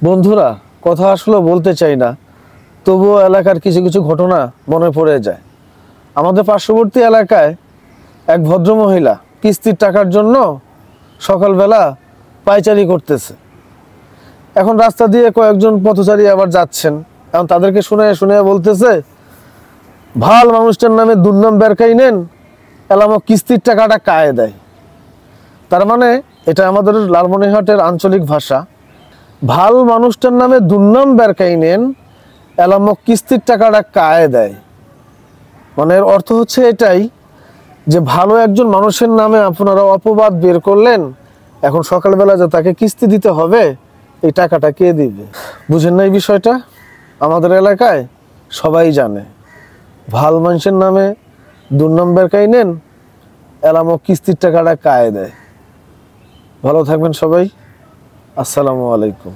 বন্ধুরা, কথা আসলে বলতে চাই না, তবুও এলাকার কিছু কিছু ঘটনা মনে পড়ে যায়। আমাদের পার্শ্ববর্তী এলাকায় এক ভদ্রমহিলা কিস্তির টাকার জন্য সকালবেলা পায়চারি করতেছে। এখন রাস্তা দিয়ে কয়েকজন পথচারী আবার যাচ্ছেন, এখন তাদেরকে শুনে শুনে বলতেছে, ভাল মানুষটার নামে দুর্নাম বেরকাই নেন, এলামো কিস্তির টাকাটা কায়ে দেয়। তার মানে এটা আমাদের লালমনিরহাটের আঞ্চলিক ভাষা। ভাল মানুষটার নামে দুর্নাম বেরকাই নেন, এলামো কিস্তির টাকাটা কায়ে দেয়। মানে এর অর্থ হচ্ছে এটাই যে ভালো একজন মানুষের নামে আপনারা অপবাদ বের করলেন, এখন সকালবেলা যে তাকে কিস্তি দিতে হবে, এই টাকাটা কে দিবে? বুঝেন না এই বিষয়টা? আমাদের এলাকায় সবাই জানে, ভাল মানুষের নামে দুর্নাম বেরকাই নেন, এলামো কিস্তির টাকাটা কায়ে দেয়। ভালো থাকবেন সবাই। আসসালামু আলাইকুম।